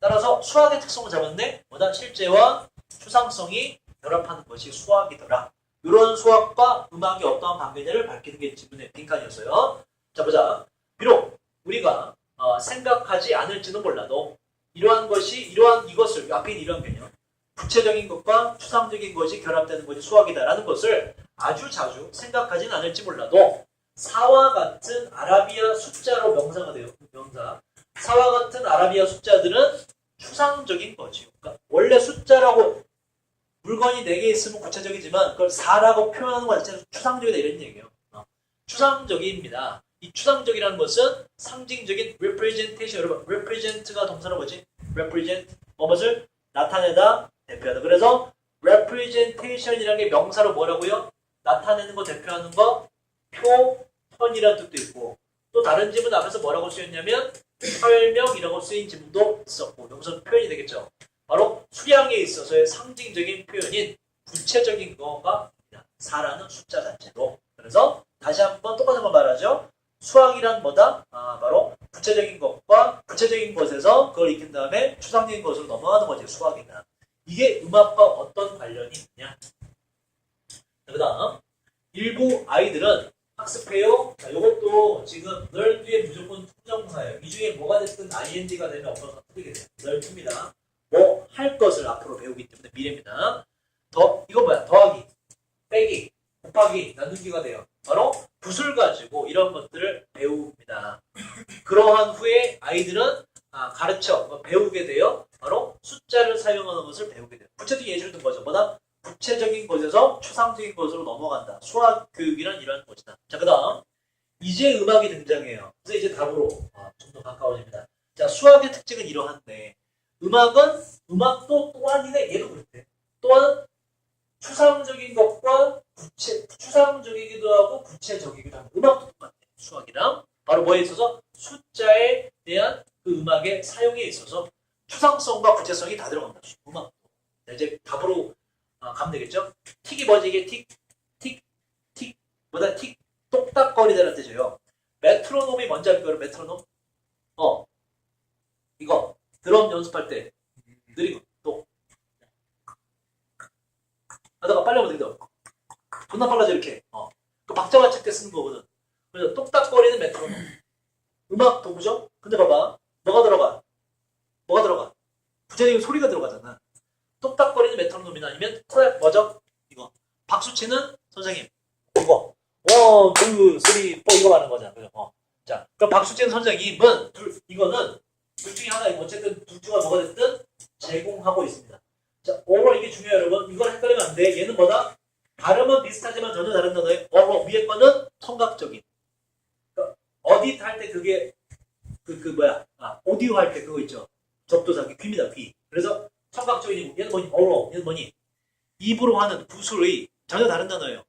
따라서 수학의 특성을 잡았네. 뭐다? 실제와 추상성이 결합하는 것이 수학이더라. 이런 수학과 음악이 어떠한 관계냐를 밝히는 게 지문의 빈칸이었어요. 자, 보자. 비록 우리가 생각하지 않을지는 몰라도 이러한 이것을 앞에 있는 이러한 개념, 구체적인 것과 추상적인 것이 결합되는 것이 수학이다라는 것을 아주 자주 생각하지는 않을지 몰라도 사와 같은 아라비아 숫자로 명사가 돼요. 명사. 사와 같은 아라비아 숫자들은 추상적인 거지요. 그러니까 원래 숫자라고 물건이 4개 있으면 구체적이지만 그걸 4라고 표현하는 것 자체는 추상적이다 이런 얘기예요. 추상적입니다. 이 추상적이라는 것은 상징적인 representation. 여러분, represent가 동사로 뭐지? represent. 무엇을 나타내다, 대표하다. 그래서 representation이라는 게 명사로 뭐라고요? 나타내는 거, 대표하는 거, 표현이라는 뜻도 있고 또 다른 지문 앞에서 뭐라고 쓰였냐면 설명이라고 쓰인 지문도 있었고 여기서 표현이 되겠죠. 바로 수량에 있어서의 상징적인 표현인 구체적인 거가 4라는 숫자 자체로. 그래서 다시 한번 똑같은 거 말하죠. 수학이란 뭐다? 바로 구체적인 것과 구체적인 것에서 그걸 익힌 다음에 추상적인 것으로 넘어가는 거지 수학이다. 이게 음악과 어떤 관련이 있느냐. 그 다음 일부 아이들은 학습해요. 자, 이것도 지금 널 뒤에 무조건 투정사예요. 이 중에 뭐가 됐든 ing가 되면 없어서 틀리게 돼요. 널 틉니다. 뭐 할 것을 앞으로 배우기 때문에 미래입니다. 이거 뭐야? 더하기, 빼기, 곱하기, 나누기가 돼요. 바로 붓을 가지고 이런 것들을 배웁니다. 그러한 후에 아이들은 배우게 돼요. 바로 숫자를 사용하는 것을 배우게 돼요. 구체적인 예시를 든 거죠. 뭐다? 구체적인 것에서 추상적인 것으로 넘어간다. 수학 교육이란 이런 것이다. 자, 그 다음 이제 음악이 등장해요. 그래서 이제 답으로 좀 더 가까워집니다. 자, 수학의 특징은 이러한데 음악도 또한이네. 얘도 그렇대. 또한 추상적인 것과 추상적이기도 하고 구체적이기도 하고 음악도 똑같아. 수학이랑 바로 뭐에 있어서 숫자에 대한 그 음악의 사용에 있어서 추상성과 구체성이 다 들어간다. 음악도. 자, 이제 답으로 가면 되겠죠? 틱이 뭐지? 이게 틱 뭐다? 틱 똑딱거리다라는 뜻이에요. 메트로놈이 뭔지 알까요? 메트로놈? 이거 드럼 연습할 때 느리고 또 하다가 빨리 하면 되겠다. 존나 빨라져 이렇게. 그 박자 맞출 때 쓰는 거거든. 그래서 똑딱거리는 메트로놈. 음악 도구죠? 근데 봐봐. 뭐가 들어가? 구체적인 소리가 들어가잖아. 똑딱거리는 메트로놈이나 아니면 클랩 뭐죠? 이거. 박수 치는 선생님. 이거. 1, 2, 3, 4 이거 말하는 거잖아. 그죠? 자, 그럼 박수 치는 선생님은 이거는 둘 중에 하나이고 어쨌든 둘 중에 뭐가 됐든 제공하고 있습니다. 자, 오버 이게 중요해요, 여러분. 이걸 헷갈리면 안 돼. 얘는 뭐다? 발음은 비슷하지만 전혀 다른 단어예요. 오버 위에 거는 청각적인. 그러니까 어디 할 때 그게 오디오 할 때 그거 있죠. 접두사 귀입니다. 귀. 그래서 청각적인 얘는 뭐니? 오버 얘는 뭐니? 입으로 하는 구술의 전혀 다른 단어예요.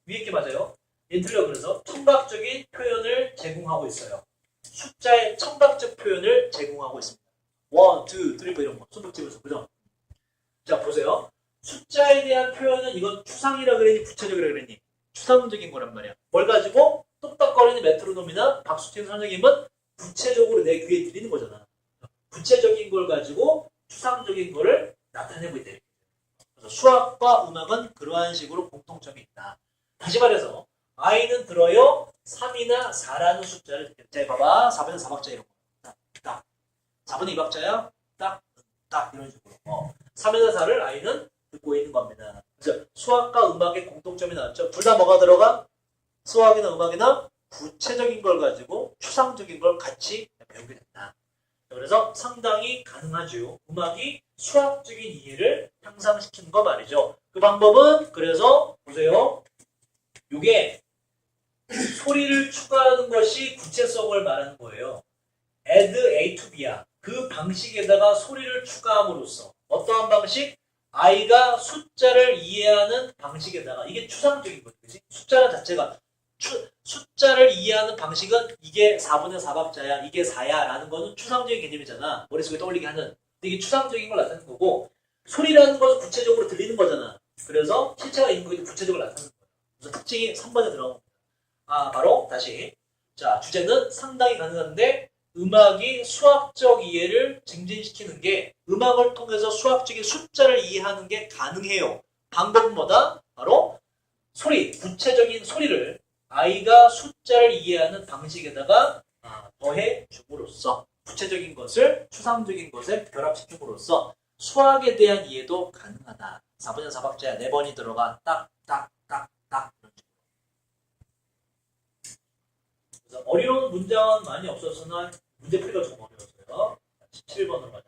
위에 게 맞아요. 얘는 틀려. 그래서 청각적인 표현을 제공하고 있어요. 숫자의 청각적 표현을 제공하고 있습니다. 1, 2, 3 이런 거 손톱 집어서 그죠? 자 보세요. 숫자에 대한 표현은 이건 추상이라 그랬니 구체적이라 그랬니? 추상적인 거란 말이야. 뭘 가지고 똑딱거리는 메트로놈이나 박수 치는 선생님은 구체적으로 내 귀에 들리는 거잖아. 구체적인 걸 가지고 추상적인 거를 나타내고 있다. 그래서 수학과 음악은 그러한 식으로 공통점이 있다. 다시 말해서 아이는 들어요. 3이나 4라는 숫자를 자 봐봐. 4분의 4박자 이런 거. 딱. 4분의 2박자야. 딱 이런 식으로. 3에서 4를 아이는 듣고 있는 겁니다. 그래서 수학과 음악의 공통점이 나왔죠. 둘 다 뭐가 들어가? 수학이나 음악이나 구체적인 걸 가지고 추상적인 걸 같이 배우게 된다. 그래서 상당히 가능하죠. 음악이 수학적인 이해를 향상시키는 거 말이죠. 그 방법은 그래서 보세요. 이게 소리를 추가하는 것이 구체성을 말하는 거예요. add A to B야. 그 방식에다가 소리를 추가함으로써 어떠한 방식? 아이가 숫자를 이해하는 방식에다가 이게 추상적인 거지. 그치? 숫자는 자체가 숫자를 이해하는 방식은 이게 4분의 4박자야. 이게 4야. 라는 거는 추상적인 개념이잖아. 머릿속에 떠올리게 하는. 이게 추상적인 걸 나타내는 거고 소리라는 것은 구체적으로 들리는 거잖아. 그래서 실체가 있는 것이 구체적으로 나타내는 거야. 그래서 특징이 3번에 들어옵니다. 바로 다시 자, 주제는 상당히 가능한데 음악이 수학적 이해를 증진시키는 게 음악을 통해서 수학적인 숫자를 이해하는 게 가능해요. 방법은 뭐다? 바로 소리, 구체적인 소리를 아이가 숫자를 이해하는 방식에다가 더해 줌으로써 구체적인 것을 추상적인 것에 결합시킴으로써 수학에 대한 이해도 가능하다. 4분의 4박자야 4번이 들어가 딱 이런 식으로. 그래서 어려운 문장은 많이 없었으나 문제풀이가 좀 어려웠어요. 17번으로 가자.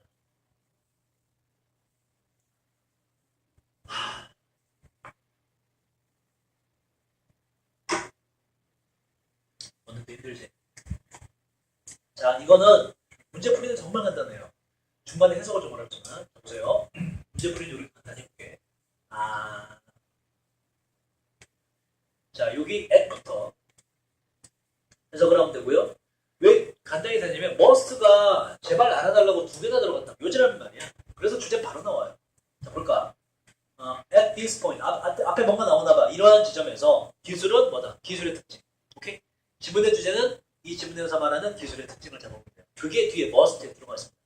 오늘도 힘들지. 자, 이거는 문제풀이는 정말 간단해요. 중간에 해석을 좀 어렵지만 보세요. 문제풀이는 우리 간단히 해볼게. 자, 여기 at부터 해석을 하면 되고요. 왜 간단히 되냐면 must가 제발 알아달라고 2개나 들어갔다. 요지라는 말이야. 그래서 주제 바로 나와요. 자, 볼까? at this point 앞에 뭔가 나오나 봐. 이러한 지점에서 기술은 뭐다? 기술의 특징. 오케이? 지문의 주제는 이 지문에서 말하는 기술의 특징을 잡아보면 돼요. 그게 뒤에 must에 들어가 있습니다.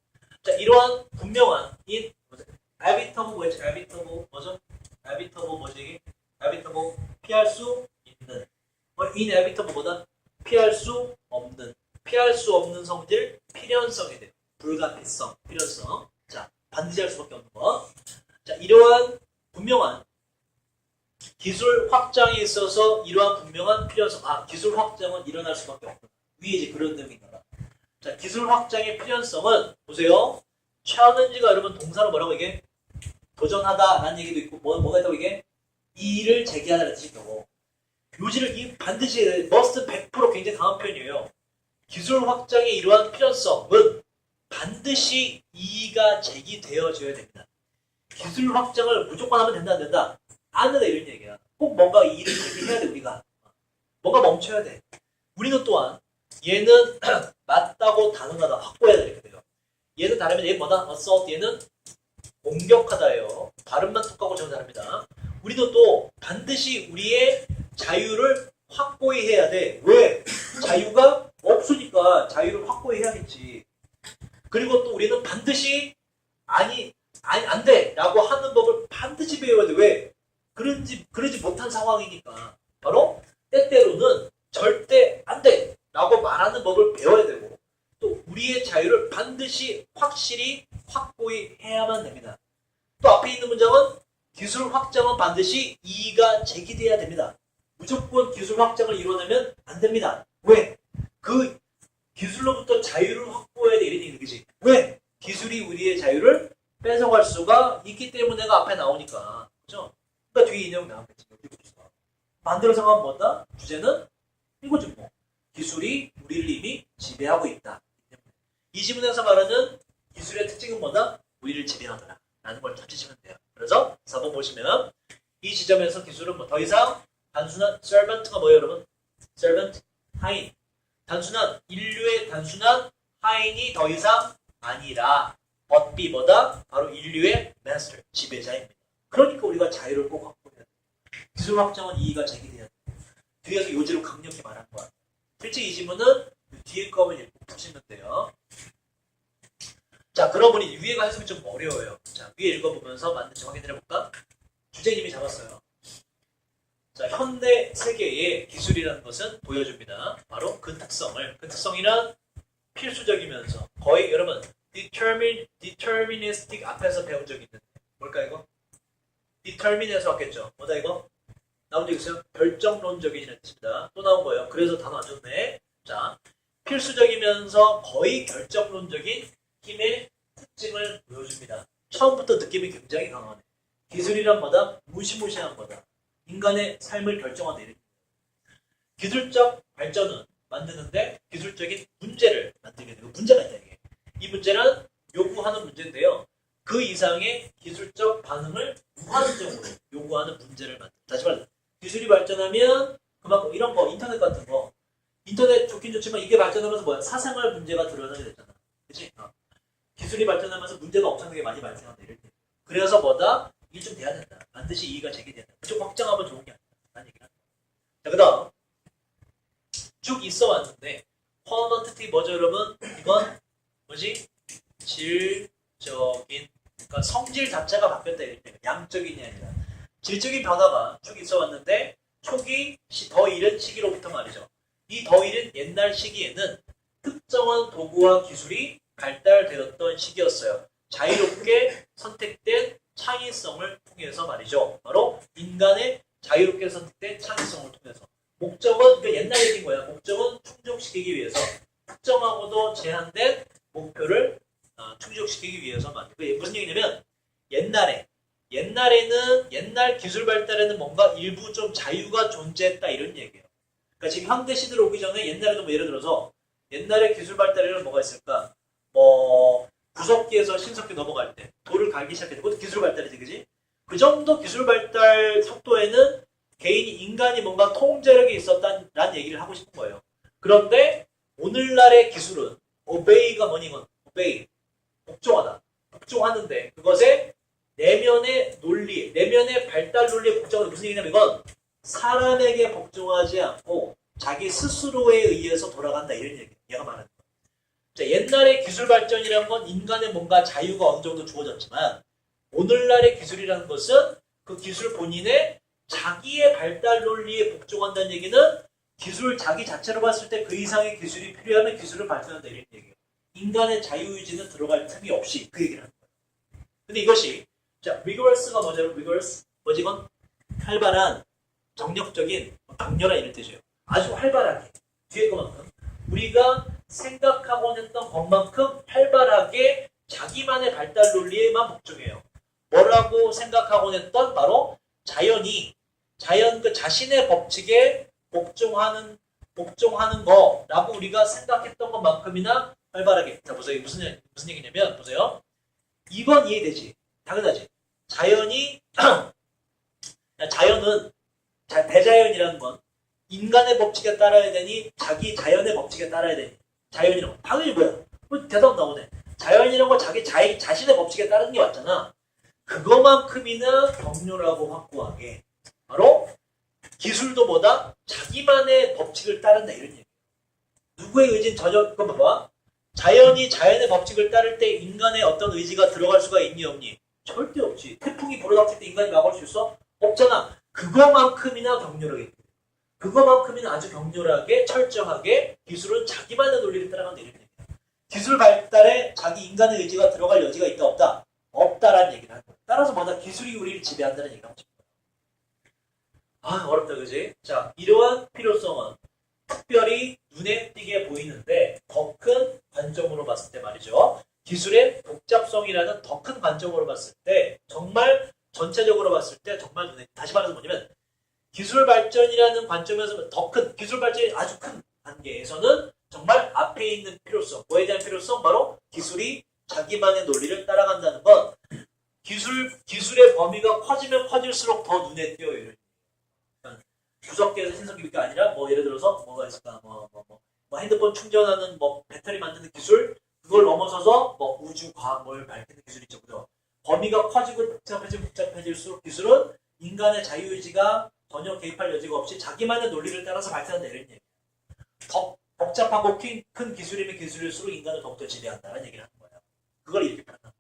자, 이러한 분명한 inevitable 뭐지? inevitable 뭐지? inevitable 피할 수 있는 inevitable보다 피할 수 없는 성질 필연성이 돼요. 불가피성, 필연성. 자, 반드시 할 수밖에 없는 거. 자, 이러한 분명한 기술 확장에 있어서 이러한 분명한 필연성. 기술 확장은 일어날 수밖에 없다. 위에 이제 그런 내용이 있다. 자, 기술 확장의 필연성은 보세요. 챌린지가 여러분 동사로 뭐라고 이게 도전하다라는 얘기도 있고 뭐가 있다고 이게 이의를 제기하다는 뜻이 있다고. 요지를 반드시 must 100% 굉장히 강한 표현이에요. 기술 확장의 이러한 필연성은 반드시 이의가 제기되어져야 됩니다. 기술 확장을 무조건 하면 된다 안 된다? 안 된다 이런 얘기야. 꼭 뭔가 이의를 제기해야 돼 우리가. 뭔가 멈춰야 돼. 우리는 또한 얘는 맞다고 단언하다 확보해야 돼 이렇게 돼요. 얘는 다르면 얘 뭐다? assault 얘는 공격하다예요. 발음만 똑같고 전혀 다릅니다. 우리도 또 반드시 우리의 자유를 확보히 해야 돼. 왜? 자유가 없으니까 자유를 확보히 해야겠지. 그리고 또 우리는 반드시 아니 안 돼 라고 하는 법을 반드시 배워야 돼. 왜? 그러지 못한 상황이니까. 바로 때때로는 절대 안 돼 라고 말하는 법을 배워야 되고 또 우리의 자유를 반드시 확실히 확보히 해야만 됩니다. 또 앞에 있는 문장은 기술 확장은 반드시 이의가 제기돼야 됩니다. 무조건 기술 확장을 이뤄내면 안 됩니다. 왜? 그 기술로부터 자유를 확보해야 돼 이런 얘기지. 왜? 기술이 우리의 자유를 뺏어갈 수가 있기 때문에가 앞에 나오니까. 그죠? 그러니까 뒤에 인용 나왔겠지. 반대로 생각하면 뭐다? 주제는 이거지 뭐. 기술이 우리를 이미 지배하고 있다. 이 지문에서 말하는 기술의 특징은 뭐다? 우리를 지배하더라. 라는 걸 찾으시면 돼요. 그래서 4번 보시면 이 지점에서 기술은 뭐 더 이상 단순한 servant가 뭐예요 여러분? servant, 하인. 단순한 인류의 단순한 하인이 더 이상 아니라 but be 뭐다? 바로 인류의 master, 지배자입니다. 그러니까 우리가 자유를 꼭 확보해야 돼. 기술 확장은 이의가 제기돼야 돼. 뒤에서 요지로 강력히 말한 거야. 실제 이 지문은 뒤에 거만 읽고 푸시면 돼요. 자, 그러고 보니 위에가 해석이 좀 어려워요. 자, 위에 읽어보면서 맞는지 확인해볼까? 주제님이 잡았어요. 자, 현대 세계의 기술이라는 것은 보여줍니다. 바로 그 특성이란 필수적이면서 거의 여러분 deterministic 앞에서 배운 적 있는데 뭘까 이거? determine에서 왔겠죠. 뭐다 이거? 나온 적 있어요? 결정론적이라는 뜻입니다. 또 나온 거예요. 그래서 단어 안 좋네. 자, 필수적이면서 거의 결정론적인 힘의 특징을 보여줍니다. 처음부터 느낌이 굉장히 강하네. 기술이란 뭐다? 무시무시한 거다. 인간의 삶을 결정하는 기술적 발전은 만드는데 기술적인 문제를 만들게 되고 문제가 있다 이게. 이 문제는 요구하는 문제인데요. 그 이상의 기술적 반응을 무한정으로 요구하는 문제를 만든다. 다시 말해 기술이 발전하면 그만큼 이런 거 인터넷 같은 거 인터넷 좋긴 좋지만 이게 발전하면서 뭐야? 사생활 문제가 드러나게 됐잖아. 그치? 기술이 발전하면서 문제가 엄청나게 많이 발생한다 이럴 때. 그래서 뭐다? 이게 좀 돼야 된다. 반드시 이의가 제기된다. 그쪽 확장하면 좋은 게 아니다. 라는 얘기를 합니다. 자, 그 다음 쭉 있어 왔는데 퍼먼넌티티 뭐죠 여러분? 이건 뭐지? 질적인 그러니까 성질 자체가 바뀌었다 이렇게 양적인이 아니라 질적인 변화가 쭉 있어 왔는데 초기 더 이른 시기로부터 말이죠. 이 더 이른 옛날 시기에는 특정한 도구와 기술이 발달되었던 시기였어요. 자유롭게 선택된 창의성을 통해서 말이죠. 바로 인간의 자유롭게 선택된 창의성을 통해서. 목적은 그러니까 옛날 얘기인 거야. 목적은 충족시키기 위해서 특정하고도 제한된 목표를 충족시키기 위해서 말이죠. 그게 무슨 얘기냐면 옛날에는 옛날 기술 발달에는 뭔가 일부 좀 자유가 존재했다 이런 얘기예요. 그러니까 지금 현대 시대로 오기 전에 옛날에도 뭐 예를 들어서 옛날에 기술 발달에는 뭐가 있을까? 뭐 구석기에서 신석기 넘어갈 때 돌을 갈기 시작했대. 그것도 기술 발달이지, 그지? 그 정도 기술 발달 속도에는 인간이 뭔가 통제력이 있었다는 얘기를 하고 싶은 거예요. 그런데 오늘날의 기술은 obey가 뭐니 이건 obey 복종하다. 복종하는데 그것에 내면의 논리, 내면의 발달 논리에 복종하는 무슨 얘기냐면 이건 사람에게 복종하지 않고 자기 스스로에 의해서 돌아간다 이런 얘기. 얘가 말하는 거예요. 자, 옛날의 기술 발전이라는 건 인간의 뭔가 자유가 어느 정도 주어졌지만 오늘날의 기술이라는 것은 그 기술 본인의 자기의 발달 논리에 복종한다는 얘기는 기술 자기 자체로 봤을 때 그 이상의 기술이 필요하면 기술을 발전한다 이런 얘기예요. 인간의 자유의지는 들어갈 틈이 없이 그 얘기를 하는 거예요. 근데 이것이 자, rigorous가 뭐죠? rigorous? 뭐지 이건? 활발한, 정력적인, 강렬한 이런 뜻이에요. 아주 활발하게. 뒤에 것만큼. 우리가 생각하고 했던 것만큼 활발하게 자기만의 발달 논리에만 복종해요. 뭐라고 생각하고 했던 바로 자연 그 자신의 법칙에 복종하는 거라고 우리가 생각했던 것만큼이나 활발하게. 자, 보세요. 무슨 얘기냐면, 보세요. 2번 이해되지? 당연하지. 자연은, 대자연이라는 건 인간의 법칙에 따라야 되니, 자기 자연의 법칙에 따라야 되니. 자연이라는 건. 당연히 뭐야? 대답 나오네. 자연이라는 건 자신의 법칙에 따르는 게 맞잖아. 그거만큼이나 격렬하고 확고하게. 바로 기술도 뭐다? 자기만의 법칙을 따른다 이런 얘기예요. 누구의 의지는 전혀 그거 봐봐. 자연이 자연의 법칙을 따를 때 인간의 어떤 의지가 들어갈 수가 있니 없니? 절대 없지. 태풍이 불어닥칠 때 인간이 막을 수 있어? 없잖아. 그거만큼이나 격렬하게. 그거만큼이나 아주 격렬하게 철저하게 기술은 자기만의 논리를 따라간다 이런 얘기예요. 기술 발달에 자기 인간의 의지가 들어갈 여지가 있다 없다? 없다라는 얘기를 하는 거예요. 따라서 뭐다? 기술이 우리를 지배한다는 얘기를 하고 싶어요. 아 어렵다 그지? 자 이러한 필요성은 특별히 눈에 띄게 보이는데 더 큰 관점으로 봤을 때 말이죠. 기술의 복잡성이라는 더 큰 관점으로 봤을 때 정말 전체적으로 봤을 때 정말 눈에 다시 말해서 뭐냐면 기술 발전이라는 관점에서 더 큰 기술 발전이 아주 큰 단계에서는 정말 앞에 있는 필요성 뭐에 대한 필요성 바로 기술이 자기만의 논리를 따라간다는 건 기술의 범위가 커지면 커질수록 더 눈에 띄어요. 주석기에서 신석기가 아니라 뭐 예를 들어서 뭐가 있을까 뭐 핸드폰 충전하는 뭐 배터리 만드는 기술 그걸 넘어서서 뭐 우주 과학을 밝히는 기술이 있죠. 그죠? 범위가 커지고 복잡해질수록 기술은 인간의 자유의지가 전혀 개입할 여지가 없이 자기만의 논리를 따라서 발전한다 이런 얘기예요. 더 복잡하고 큰 기술이면 기술일수록 인간을 더욱더 지배한다는 얘기를 하는 거예요. 그걸 이렇게 표현하는 거예요.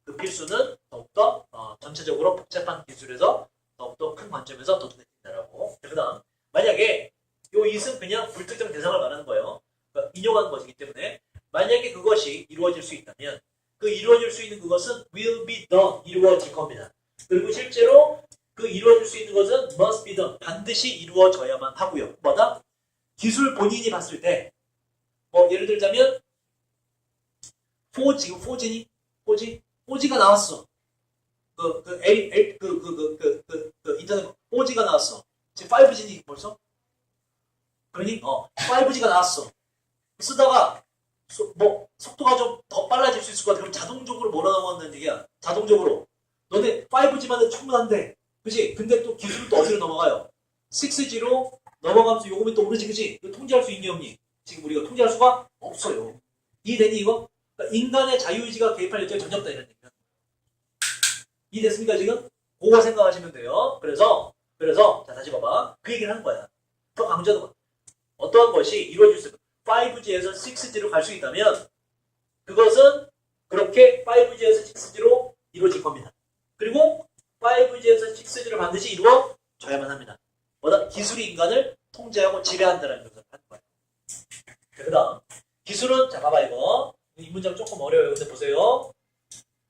그 필수는 더욱더 전체적으로 복잡한 기술에서 더욱더 큰 관점에서 더 눈에 띈다라고. 그 다음 만약에 요 이승 그냥 불특정 대상을 말하는 거예요. 그러니까 인용하는 것이기 때문에 만약에 그것이 이루어질 수 있다면 그 이루어질 수 있는 그것은 will be done 이루어질 겁니다. 그리고 실제로 그 이루어질 수 있는 것은 must be done 반드시 이루어져야만 하고요. 뭐다? 기술 본인이 봤을 때 뭐 예를 들자면 4G가 나왔어. 인터넷 4G가 나왔어. 지금 5G니 벌써? 그러니 5G가 나왔어. 쓰다가 속도가 좀 더 빨라질 수 있을 것 같아. 그럼 자동적으로 뭐라 넘어간다는 얘기야? 자동적으로. 너네 5G만 해도 충분한데. 그치? 근데 또 기술은 또 어디로 넘어가요? 6G로 넘어가면서 요금이 또 오르지, 그치? 이거 통제할 수 있니 없니? 지금 우리가 통제할 수가 없어요. 이해되니 이거? 그러니까 인간의 자유의지가 개입할 여지가 전혀 없다 이런 얘기야. 이해됐습니까 지금? 그거 생각하시면 돼요. 그래서 자 다시 봐봐. 그 얘기를 하는 거야. 더 강조하는 거야. 어떠한 것이 이루어질 수 있고 5G에서 6G로 갈 수 있다면 그것은 그렇게 5G에서 6G로 이루어질 겁니다. 그리고 5G에서 6G를 반드시 이루어져야만 합니다. 뭐다? 기술이 인간을 통제하고 지배한다는 것을 하는 거예요. 그 다음 기술은 자 봐봐 이거 이 문장 조금 어려워요. 근데 보세요.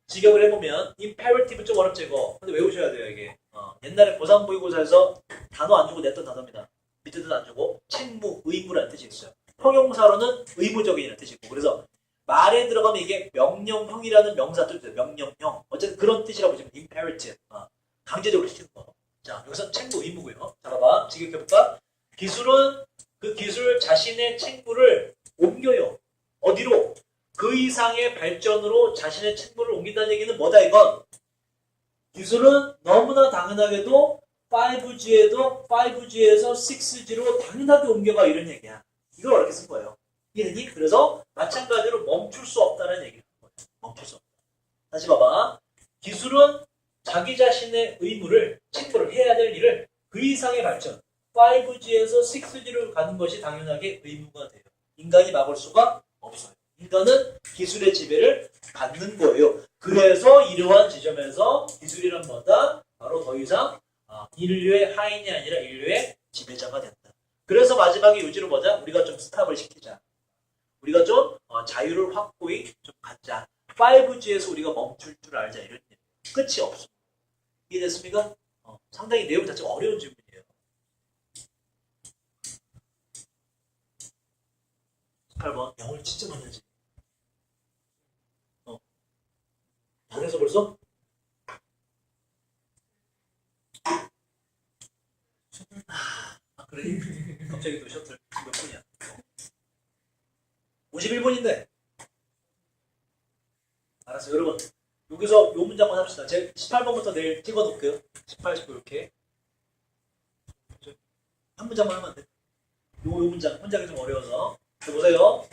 직역을 해보면 imperative 좀 어렵죠 이거. 근데 외우셔야 돼요 이게. 옛날에 고3 모의고사에서 단어 안 주고 냈던 단어입니다. 밑에 뜻 안 주고 책무, 의무라는 뜻이 있어요. 형용사로는 의무적인이라는 뜻이 있고 그래서 말에 들어가면 이게 명령형이라는 명사 뜻이에요. 명령형. 어쨌든 그런 뜻이라고 보시면 imperative. 강제적으로 시키는 거. 자 여기서 책무, 의무고요. 자 봐봐. 직역해볼까? 기술은 그 기술 자신의 책무를 옮겨요. 어디로? 그 이상의 발전으로 자신의 책무를 옮긴다는 얘기는 뭐다 이건? 기술은 너무나 당연하게도 5G에서 6G로 당연하게 옮겨가 이런 얘기야. 이걸 어렵게 쓴 거예요. 이해되니? 그래서 마찬가지로 멈출 수 없다는 얘기를 한 거예요. 멈출 수 없다. 다시 봐봐. 기술은 자기 자신의 의무를, 책무를 해야 될 일을 그 이상의 발전, 5G에서 6G로 가는 것이 당연하게 의무가 돼요. 인간이 막을 수가 없어요. 인간은 기술의 지배를 받는 거예요. 그래서 이러한 지점에서 기술이란 뭐다? 바로 더 이상 인류의 하인이 아니라 인류의 지배자가 된다. 그래서 마지막에 요지로 뭐자? 우리가 좀 스탑을 시키자. 우리가 좀 자유를 확고히 좀 갖자. 5G에서 우리가 멈출 줄 알자. 이런 얘기. 끝이 없어. 이해됐습니까? 상당히 내용 자체가 어려운 질문이에요. 18번. 영어를 진짜 많이 하지. 잘해서 벌써? 그래? 갑자기 또 셔틀 몇 분이야? 51분인데. 알았어, 여러분. 여기서 요 문장만 합시다. 제가 18번부터 내일 찍어 놓을게요. 18, 19 이렇게. 한 문장만 하면 안 돼. 요 문장이 좀 어려워서. 보세요.